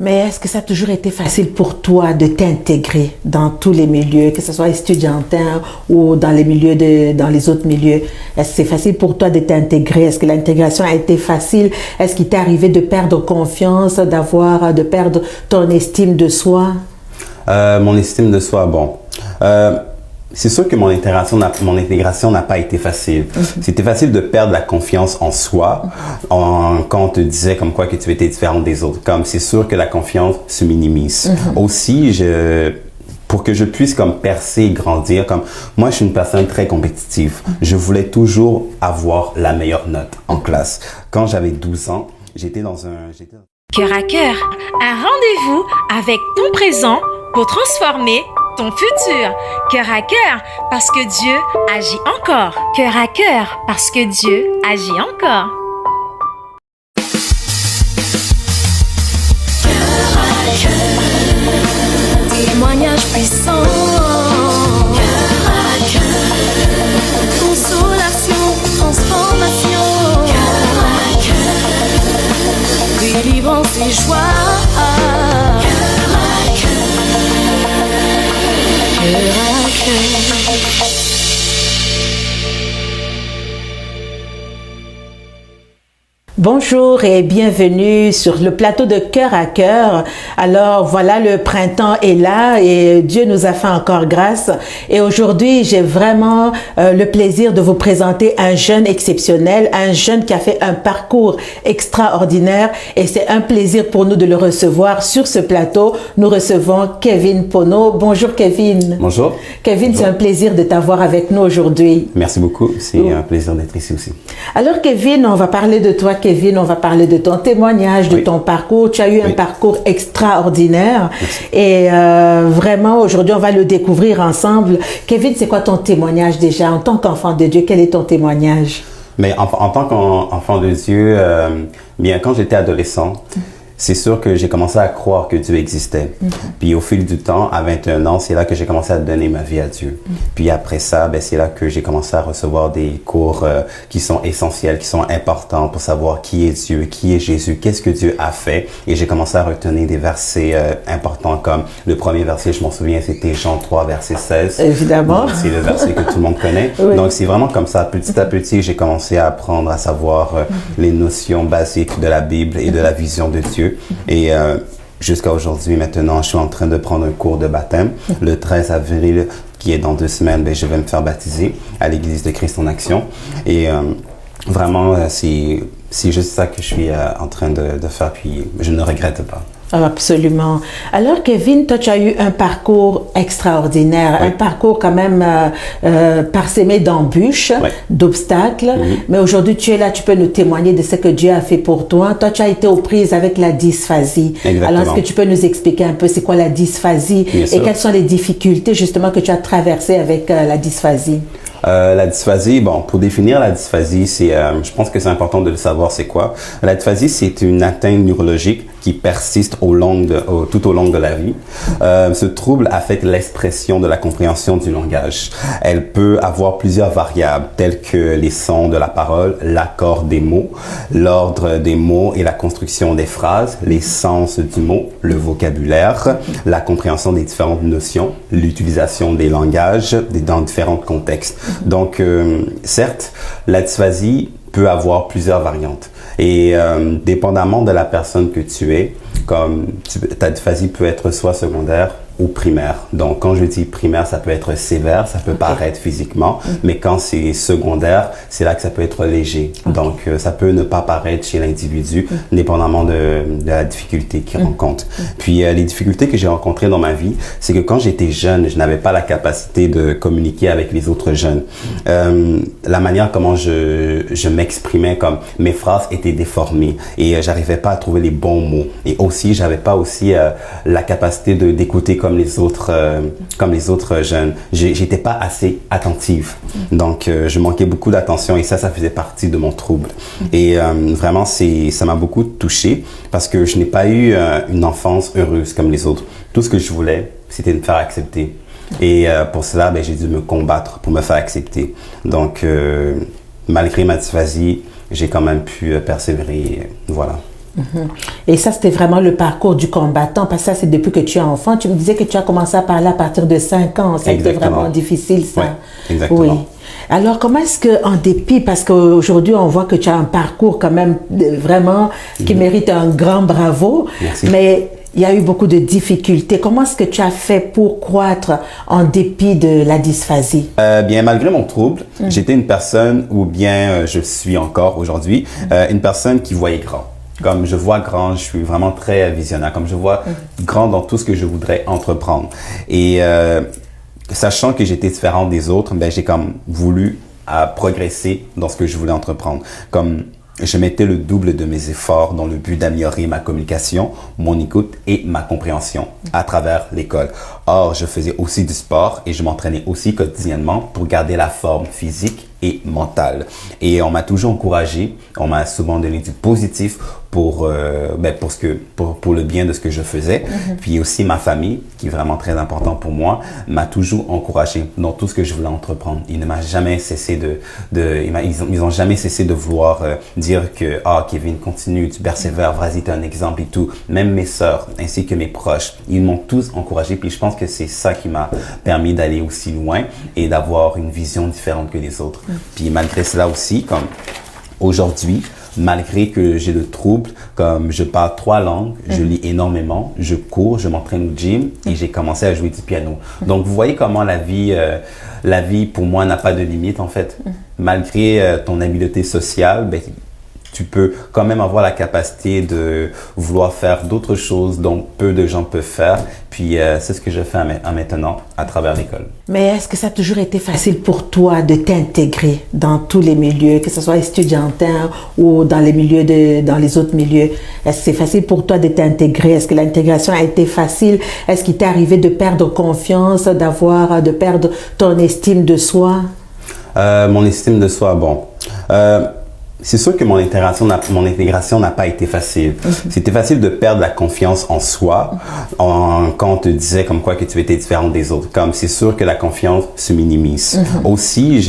Mais est-ce que ça a toujours été facile pour toi de t'intégrer dans tous les milieux, que ce soit estudiantin ou dans les milieux dans les autres milieux? Est-ce que c'est facile pour toi de t'intégrer? Est-ce que l'intégration a été facile? Est-ce qu'il t'est arrivé de perdre confiance, de perdre ton estime de soi? Mon estime de soi, bon. C'est sûr que mon intégration n'a pas été facile. C'était facile de perdre la confiance en soi quand on te disait comme quoi que tu étais différente des autres. Comme c'est sûr que la confiance se minimise. Aussi, pour que je puisse comme percer et grandir, comme moi je suis une personne très compétitive. Je voulais toujours avoir la meilleure note en classe. Quand j'avais 12 ans, j'étais dans un... Cœur à cœur, un rendez-vous avec ton présent pour transformer ton futur. Cœur à cœur, parce que Dieu agit encore. Cœur à cœur, parce que Dieu agit encore. Cœur à cœur, témoignage puissant. Cœur à cœur, consolation, transformation. Cœur à cœur, délivrance et joie. Bonjour et bienvenue sur le plateau de Cœur à Cœur. Alors voilà, le printemps est là et Dieu nous a fait encore grâce. Et aujourd'hui, j'ai vraiment le plaisir de vous présenter un jeune exceptionnel, un jeune qui a fait un parcours extraordinaire et c'est un plaisir pour nous de le recevoir sur ce plateau. Nous recevons Kevin Pono. Bonjour Kevin. Bonjour. Kevin, c'est un plaisir de t'avoir avec nous aujourd'hui. Merci beaucoup, c'est un plaisir d'être ici aussi. Alors Kevin, on va parler de toi Kevin, on va parler de ton témoignage, de ton parcours. Tu as eu un parcours extraordinaire. Merci. Et vraiment, aujourd'hui, on va le découvrir ensemble. Kevin, c'est quoi ton témoignage déjà en tant qu'enfant de Dieu? Quel est ton témoignage? Mais en tant qu'enfant de Dieu, bien, quand j'étais adolescent, c'est sûr que j'ai commencé à croire que Dieu existait. Puis au fil du temps, à 21 ans, c'est là que j'ai commencé à donner ma vie à Dieu. Puis après ça, ben, c'est là que j'ai commencé à recevoir des cours qui sont essentiels, qui sont importants pour savoir qui est Dieu, qui est Jésus, qu'est-ce que Dieu a fait. Et j'ai commencé à retenir des versets importants comme le premier verset, je m'en souviens, c'était Jean 3, verset 16. Évidemment. C'est le verset que tout le monde connaît. Oui. Donc c'est vraiment comme ça, petit à petit, j'ai commencé à apprendre à savoir les notions basiques de la Bible et de la vision de Dieu. Et jusqu'à aujourd'hui, maintenant, je suis en train de prendre un cours de baptême. Le 13 avril, qui est dans 2 semaines, ben, je vais me faire baptiser à l'Église de Christ en Action. Et vraiment, c'est juste ça que je suis en train de faire, puis je ne regrette pas. Absolument. Alors Kevin, toi tu as eu un parcours extraordinaire, un parcours quand même parsemé d'embûches, d'obstacles, mais aujourd'hui tu es là, tu peux nous témoigner de ce que Dieu a fait pour toi. Toi tu as été aux prises avec la dysphasie. Exactement. Alors est-ce que tu peux nous expliquer un peu c'est quoi la dysphasie et quelles sont les difficultés justement que tu as traversées avec la dysphasie? La dysphasie, bon, pour définir la dysphasie, je pense que c'est important de le savoir, c'est quoi. La dysphasie, c'est une atteinte neurologique qui persiste tout au long de la vie. Ce trouble affecte l'expression de la compréhension du langage. Elle peut avoir plusieurs variables, telles que les sons de la parole, l'accord des mots, l'ordre des mots et la construction des phrases, les sens du mot, le vocabulaire, la compréhension des différentes notions, l'utilisation des langages dans différents contextes. Donc, certes, la dysphasie peut avoir plusieurs variantes. Et dépendamment de la personne que tu es, ta dysphasie peut être soit secondaire ou primaire. Donc, quand je dis primaire, ça peut être sévère, ça peut paraître physiquement, mais quand c'est secondaire, c'est là que ça peut être léger. Donc, ça peut ne pas paraître chez l'individu, dépendamment de la difficulté qu'il rencontre. Puis, les difficultés que j'ai rencontrées dans ma vie, c'est que quand j'étais jeune, je n'avais pas la capacité de communiquer avec les autres jeunes. La manière comment je m'exprimais, comme mes phrases étaient déformées et j'arrivais pas à trouver les bons mots. Et aussi, j'avais pas aussi la capacité d'écouter comme les autres jeunes. J'étais pas assez attentive. Donc, je manquais beaucoup d'attention et ça faisait partie de mon trouble. Et vraiment, ça m'a beaucoup touché parce que je n'ai pas eu une enfance heureuse comme les autres. Tout ce que je voulais, c'était me faire accepter. Et pour cela, ben, j'ai dû me combattre pour me faire accepter. Donc, malgré ma dysphasie, j'ai quand même pu persévérer. Voilà. Et ça, c'était vraiment le parcours du combattant, parce que ça, c'est depuis que tu es enfant. Tu me disais que tu as commencé à parler à partir de 5 ans. Ça a été vraiment difficile, ça. Oui, exactement. Oui. Alors, comment est-ce qu'en dépit, parce qu'aujourd'hui, on voit que tu as un parcours quand même vraiment qui mérite un grand bravo. Merci. Mais il y a eu beaucoup de difficultés. Comment est-ce que tu as fait pour croître en dépit de la dysphasie? Bien, malgré mon trouble, j'étais une personne, ou bien je suis encore aujourd'hui, une personne qui voyait grand. Comme je vois grand, je suis vraiment très visionnaire. Comme je vois grand dans tout ce que je voudrais entreprendre. Et sachant que j'étais différent des autres, ben, j'ai comme voulu progresser dans ce que je voulais entreprendre. Comme je mettais le double de mes efforts dans le but d'améliorer ma communication, mon écoute et ma compréhension à travers l'école. Or, je faisais aussi du sport et je m'entraînais aussi quotidiennement pour garder la forme physique et mentale. Et on m'a toujours encouragé, on m'a souvent donné du positif pour le bien de ce que je faisais. Puis aussi ma famille, qui est vraiment très important pour moi, m'a toujours encouragé dans tout ce que je voulais entreprendre. Ils ne m'ont jamais cessé ils ont jamais cessé de vouloir dire que Kevin, continue, tu persévères, vas-y, t'es un exemple et tout. Même mes sœurs ainsi que mes proches, ils m'ont tous encouragé. Puis je pense que c'est ça qui m'a permis d'aller aussi loin et d'avoir une vision différente que les autres. Puis malgré cela aussi, comme aujourd'hui, malgré que j'ai le trouble, comme je parle 3 langues, je lis énormément, je cours, je m'entraîne au gym et j'ai commencé à jouer du piano. Donc vous voyez comment la vie pour moi n'a pas de limite en fait. Malgré ton habileté sociale, ben, tu peux quand même avoir la capacité de vouloir faire d'autres choses dont peu de gens peuvent faire. Puis c'est ce que je fais maintenant à travers l'école. Mais est-ce que ça a toujours été facile pour toi de t'intégrer dans tous les milieux, que ce soit estudiantin ou dans les autres milieux? Est-ce que c'est facile pour toi de t'intégrer? Est-ce que l'intégration a été facile? Est-ce qu'il t'est arrivé de perdre confiance, de perdre ton estime de soi? Mon estime de soi, bon. C'est sûr que mon intégration n'a pas été facile. C'était facile de perdre la confiance en soi quand on te disait comme quoi que tu étais différent des autres. Comme c'est sûr que la confiance se minimise. Aussi,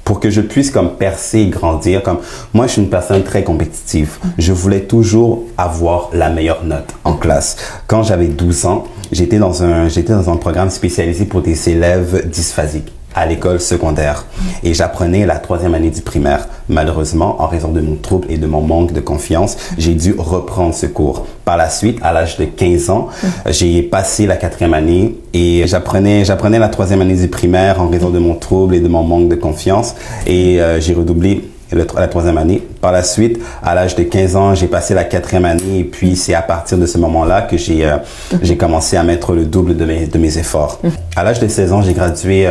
pour que je puisse comme percer et grandir, comme moi je suis une personne très compétitive. Je voulais toujours avoir la meilleure note en classe. Quand j'avais 12 ans, j'étais dans un programme spécialisé pour des élèves dysphasiques à l'école secondaire et j'apprenais la 3e année du primaire. Malheureusement, en raison de mon trouble et de mon manque de confiance, j'ai dû reprendre ce cours. Par la suite, à l'âge de 15 ans, j'ai passé la 4e année et j'apprenais la 3e année du primaire en raison de mon trouble et de mon manque de confiance et j'ai redoublé la 3e année. Par la suite, à l'âge de 15 ans, j'ai passé la 4e année et puis c'est à partir de ce moment-là que j'ai commencé à mettre le double de mes efforts. À l'âge de 16 ans, j'ai gradué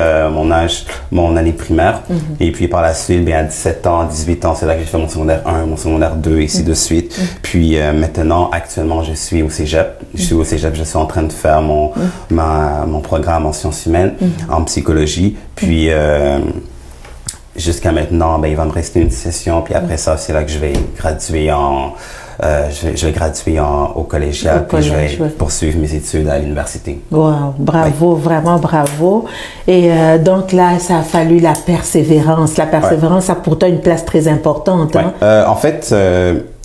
mon année primaire et puis par la suite, à 17 ans, 18 ans, c'est là que j'ai fait mon secondaire 1, mon secondaire 2 et ainsi de suite. Puis maintenant, actuellement, je suis au cégep. Je suis en train de faire mon programme en sciences humaines, en psychologie. Puis jusqu'à maintenant, il va me rester une session, puis après ça, c'est là que je vais graduer au collégial, puis je vais poursuivre mes études à l'université. Wow, bravo, vraiment bravo. Et donc là, ça a fallu la persévérance. La persévérance a pourtant une place très importante. Hein? En fait,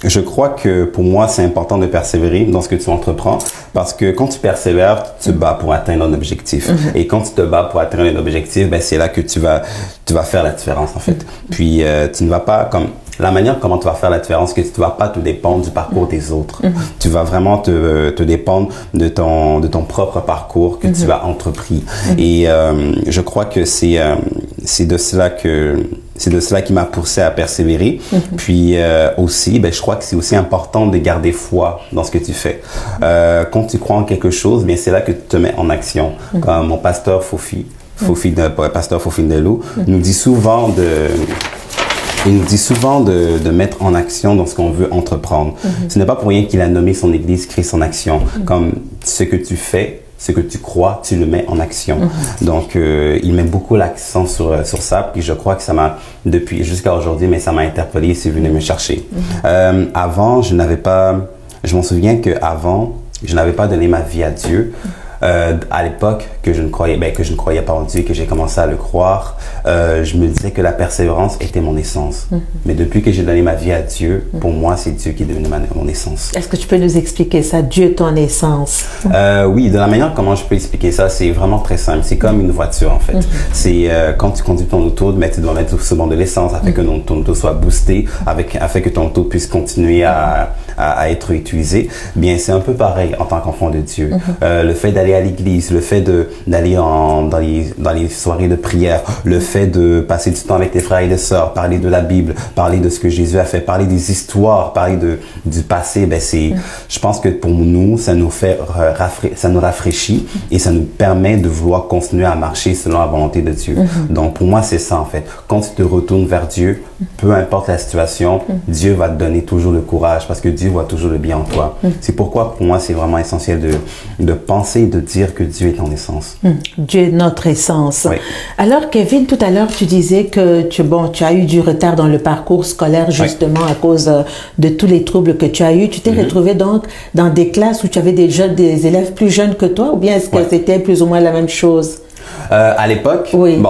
je crois que pour moi, c'est important de persévérer dans ce que tu entreprends parce que quand tu persévères, tu te bats pour atteindre un objectif. Et quand tu te bats pour atteindre un objectif, c'est là que tu vas faire la différence en fait. Puis tu ne vas pas comme... La manière comment tu vas faire la différence, c'est que tu ne vas pas te dépendre du parcours des autres. Tu vas vraiment te dépendre de ton propre parcours que tu as entrepris. Et je crois que c'est de cela qui m'a poussé à persévérer. Puis aussi, je crois que c'est aussi important de garder foi dans ce que tu fais. Quand tu crois en quelque chose, c'est là que tu te mets en action. Comme mon pasteur pasteur Fofi Ndelou, nous dit souvent de mettre en action dans ce qu'on veut entreprendre. Ce n'est pas pour rien qu'il a nommé son église Christ en action. Comme ce que tu fais, ce que tu crois, tu le mets en action. Donc, il met beaucoup l'accent sur ça. Puis je crois que ça m'a, depuis jusqu'à aujourd'hui, mais ça m'a interpellé et c'est venu me chercher. Avant, je m'en souviens qu'avant, je n'avais pas donné ma vie à Dieu. À l'époque que je ne croyais pas en Dieu, que j'ai commencé à le croire, je me disais que la persévérance était mon essence. Mais depuis que j'ai donné ma vie à Dieu, pour moi, c'est Dieu qui est devenu mon essence. Est-ce que tu peux nous expliquer ça, Dieu ton essence? Oui, de la manière comment je peux expliquer ça, c'est vraiment très simple. C'est comme une voiture en fait. C'est quand tu conduis ton auto, mais tu dois mettre souvent de l'essence afin que ton auto soit boostée, afin que ton auto puisse continuer à être utilisé. Bien, c'est un peu pareil en tant qu'enfant de Dieu. Le fait d'aller à l'église, le fait d'aller dans les soirées de prière, le fait de passer du temps avec tes frères et tes sœurs, parler de la Bible, parler de ce que Jésus a fait, parler des histoires, parler du passé, je pense que pour nous, ça nous rafraîchit et ça nous permet de vouloir continuer à marcher selon la volonté de Dieu. Donc pour moi, c'est ça en fait. Quand tu te retournes vers Dieu, peu importe la situation, Dieu va te donner toujours le courage parce que Dieu voit toujours le bien en toi. C'est pourquoi pour moi, c'est vraiment essentiel de penser et de dire que Dieu est en essence. Dieu est notre essence. Oui. Alors Kevin, tout à l'heure, tu disais que tu as eu du retard dans le parcours scolaire justement à cause de tous les troubles que tu as eu. Tu t'es retrouvé donc dans des classes où tu avais des élèves plus jeunes que toi ou bien est-ce que c'était plus ou moins la même chose? À l'époque, oui.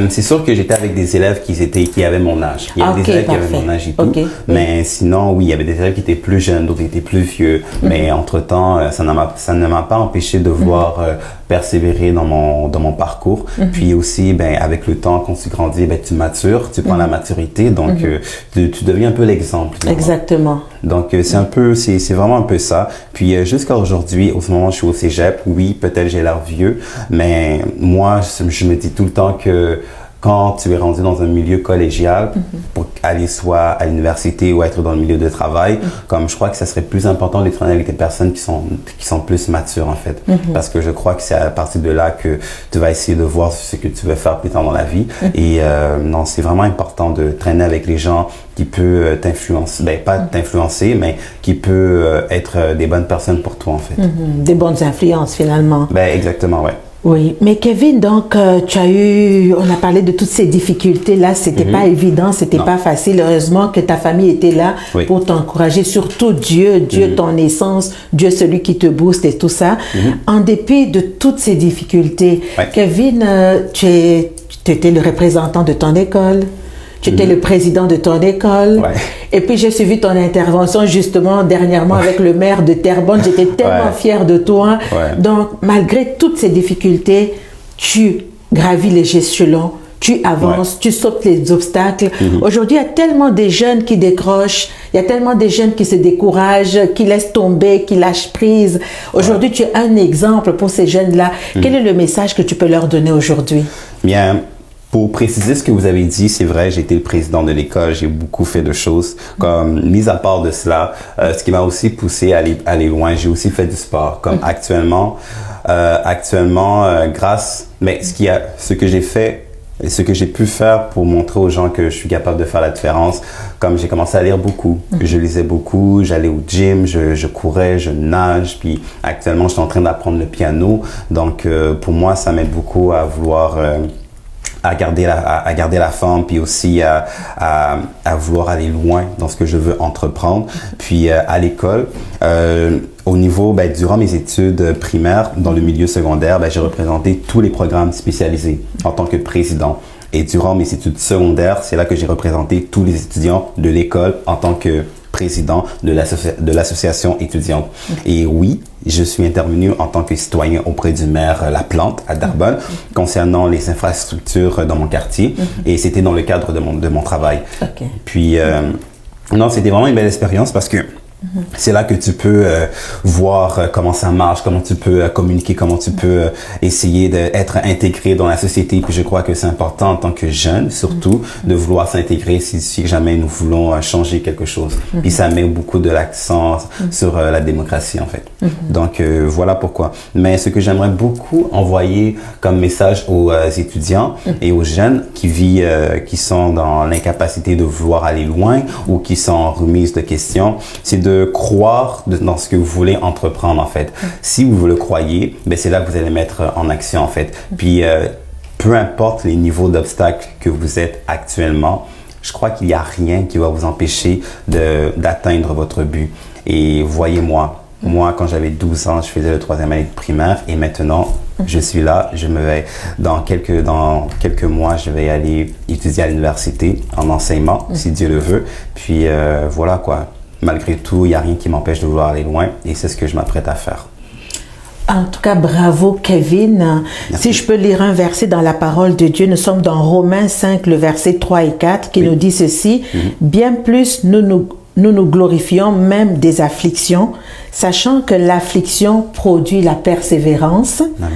C'est sûr que j'étais avec des élèves qui avaient mon âge. Il y avait des élèves qui avaient mon âge et tout. Mais sinon, oui, il y avait des élèves qui étaient plus jeunes, d'autres qui étaient plus vieux. Mais entre-temps, ça ne m'a pas empêché de vouloir persévérer dans mon parcours. Puis aussi, avec le temps, quand tu grandis, tu matures, tu prends la maturité. Donc, tu deviens un peu l'exemple. Exactement. Donc, c'est vraiment un peu ça. Puis, jusqu'à aujourd'hui, au moment où je suis au cégep, oui, peut-être j'ai l'air vieux, mais moi, je me dis tout le temps que quand tu es rendu dans un milieu collégial, pour aller soit à l'université ou être dans le milieu de travail, comme je crois que ça serait plus important d'être avec des personnes qui sont plus matures en fait. Parce que je crois que c'est à partir de là que tu vas essayer de voir ce que tu veux faire plus tard dans la vie. Et non, c'est vraiment important de traîner avec les gens qui peuvent t'influencer, pas t'influencer, mais qui peuvent être des bonnes personnes pour toi en fait. Des bonnes influences finalement. Exactement, ouais. Oui, mais Kevin, donc on a parlé de toutes ces difficultés-là, c'était pas évident, c'était pas facile. Heureusement que ta famille était là pour t'encourager, surtout Dieu, ton essence, Dieu celui qui te booste et tout ça. En dépit de toutes ces difficultés, Kevin, tu étais le représentant de ton école. Tu étais le président de ton école. Et puis, j'ai suivi ton intervention justement dernièrement avec le maire de Terrebonne. J'étais tellement fière de toi. Donc, malgré toutes ces difficultés, tu gravis les échelons, tu avances, tu sautes les obstacles. Aujourd'hui, il y a tellement de jeunes qui décrochent, il y a tellement de jeunes qui se découragent, qui laissent tomber, qui lâchent prise. Aujourd'hui, tu es un exemple pour ces jeunes-là. Quel est le message que tu peux leur donner aujourd'hui? Bien, pour préciser ce que vous avez dit, c'est vrai, j'ai été le président de l'école, j'ai beaucoup fait de choses. Comme, mis à part de cela, ce qui m'a aussi poussé à aller loin, j'ai aussi fait du sport. Comme actuellement, ce que j'ai fait, et ce que j'ai pu faire pour montrer aux gens que je suis capable de faire la différence, comme j'ai commencé à lire beaucoup, je lisais beaucoup, j'allais au gym, je courais, je nage, puis actuellement, je suis en train d'apprendre le piano. Donc, pour moi, ça m'aide beaucoup à vouloir... à garder la forme, puis aussi à vouloir aller loin dans ce que je veux entreprendre. Puis à l'école, au niveau, durant mes études primaires, dans le milieu secondaire, j'ai représenté tous les programmes spécialisés en tant que président. Et durant mes études secondaires, c'est là que j'ai représenté tous les étudiants de l'école en tant que président de l'association étudiante. Et oui, je suis intervenu en tant que citoyen auprès du maire Laplante à Terrebonne concernant les infrastructures dans mon quartier et c'était dans le cadre de mon travail. Puis, non, c'était vraiment une belle expérience parce que c'est là que tu peux voir comment ça marche, comment tu peux communiquer, comment tu peux essayer d'être intégré dans la société. Puis je crois que c'est important en tant que jeune, surtout, de vouloir s'intégrer si jamais nous voulons changer quelque chose. Puis ça met beaucoup de l'accent sur la démocratie, en fait. Donc, voilà pourquoi. Mais ce que j'aimerais beaucoup envoyer comme message aux étudiants et aux jeunes qui sont dans l'incapacité de vouloir aller loin ou qui sont en remise de questions, c'est de croire dans ce que vous voulez entreprendre en fait. Si vous le croyez, c'est là que vous allez mettre en action en fait. Puis peu importe les niveaux d'obstacles que vous êtes actuellement, je crois qu'il n'y a rien qui va vous empêcher d'atteindre votre but. Et voyez-moi, Moi, quand j'avais 12 ans, je faisais le 3e année de primaire et maintenant, je suis là. Dans quelques mois, je vais aller étudier à l'université en enseignement, si Dieu le veut. Puis voilà quoi. Malgré tout, il n'y a rien qui m'empêche de vouloir aller loin et c'est ce que je m'apprête à faire. En tout cas, bravo Kevin. Merci. Si je peux lire un verset dans la parole de Dieu, nous sommes dans Romains 5, le verset 3 et 4, qui nous dit ceci. Bien plus, nous glorifions même des afflictions, sachant que l'affliction produit la persévérance. Amen.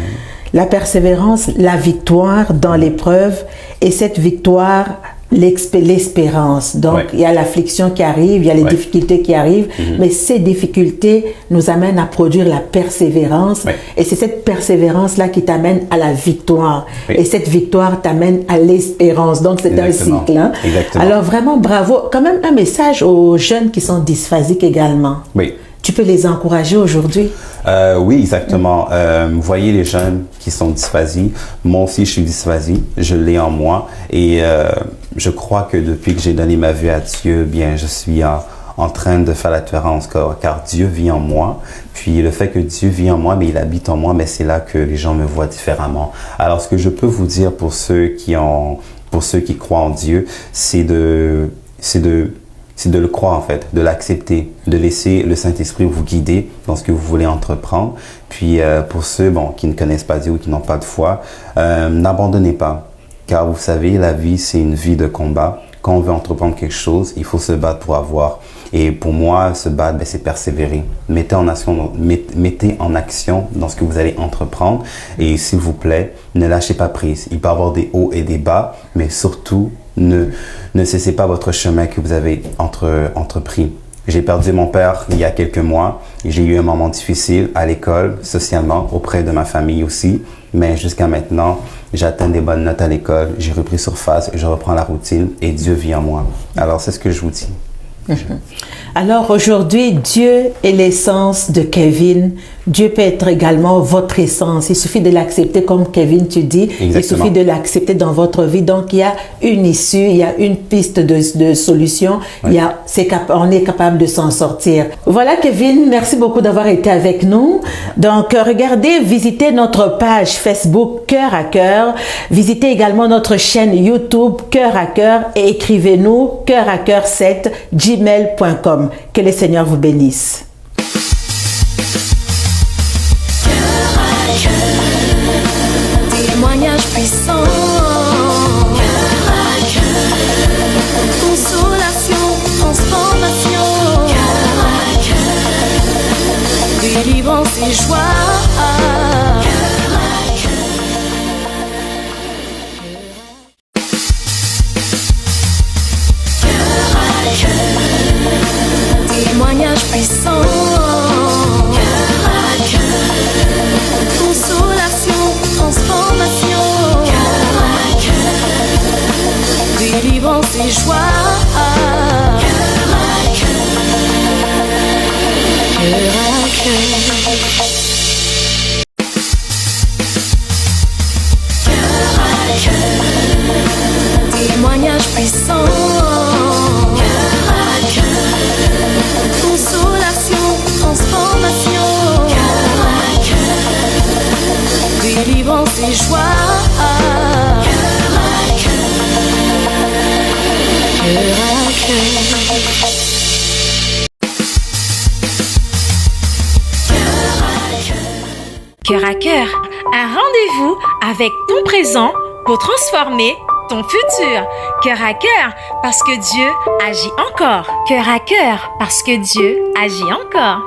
La persévérance, la victoire dans l'épreuve, et cette victoire, l'espérance. Donc, il y a l'affliction qui arrive, il y a les difficultés qui arrivent, mais ces difficultés nous amènent à produire la persévérance. Et c'est cette persévérance-là qui t'amène à la victoire. Et cette victoire t'amène à l'espérance. Donc, c'est un cycle. Hein? Alors, vraiment, bravo. Quand même, un message aux jeunes qui sont dysphasiques également. Oui. Tu peux les encourager aujourd'hui? Oui, exactement. Vous voyez les jeunes qui sont dysphasiques. Moi aussi, je suis dysphasie. Je l'ai en moi. Et je crois que depuis que j'ai donné ma vie à Dieu, bien, je suis en train de faire la différence, car Dieu vit en moi. Puis le fait que Dieu vit en moi, mais il habite en moi, mais c'est là que les gens me voient différemment. Alors, ce que je peux vous dire pour ceux qui croient en Dieu, c'est de le croire en fait, de l'accepter, de laisser le Saint-Esprit vous guider dans ce que vous voulez entreprendre. Puis pour ceux qui ne connaissent pas Dieu ou qui n'ont pas de foi, n'abandonnez pas. Car vous savez, la vie c'est une vie de combat. Quand on veut entreprendre quelque chose, il faut se battre pour avoir. Et pour moi, se battre, c'est persévérer. Mettez en action dans ce que vous allez entreprendre. Et s'il vous plaît, ne lâchez pas prise. Il peut y avoir des hauts et des bas, mais surtout, ne cessez pas votre chemin que vous avez entrepris. J'ai perdu mon père il y a quelques mois. J'ai eu un moment difficile à l'école, socialement, auprès de ma famille aussi. Mais jusqu'à maintenant, j'atteins des bonnes notes à l'école. J'ai repris surface, je reprends la routine et Dieu vit en moi. Alors, c'est ce que je vous dis. Alors aujourd'hui, Dieu est l'essence de Kevin. Dieu peut être également votre essence. Il suffit de l'accepter comme Kevin, tu dis. Exactement. Il suffit de l'accepter dans votre vie. Donc, il y a une issue, il y a une piste de solution. Oui. On est capable de s'en sortir. Voilà, Kevin, merci beaucoup d'avoir été avec nous. Donc, regardez, visitez notre page Facebook Cœur à Cœur. Visitez également notre chaîne YouTube Cœur à Cœur et écrivez-nous coeuracœur7@gmail.com. Que le Seigneur vous bénisse. Témoignage puissant. Cœur à cœur. Consolation, transformation. Cœur à cœur. Délivrance et joie. Cœur à cœur. Cœur à cœur. Témoignage puissant. Cœur à cœur. Consolation, transformation. Cœur à cœur. Délivrance et joie. Cœur à cœur. Cœur à cœur. Cœur à cœur. Témoignage puissant. Cœur à cœur. Consolation, transformation. Cœur à cœur. Délivrance et joie. Cœur à cœur. Cœur à cœur. Cœur à cœur, un rendez-vous avec ton présent pour transformer ton futur. Cœur à cœur, parce que Dieu agit encore. Cœur à cœur, parce que Dieu agit encore.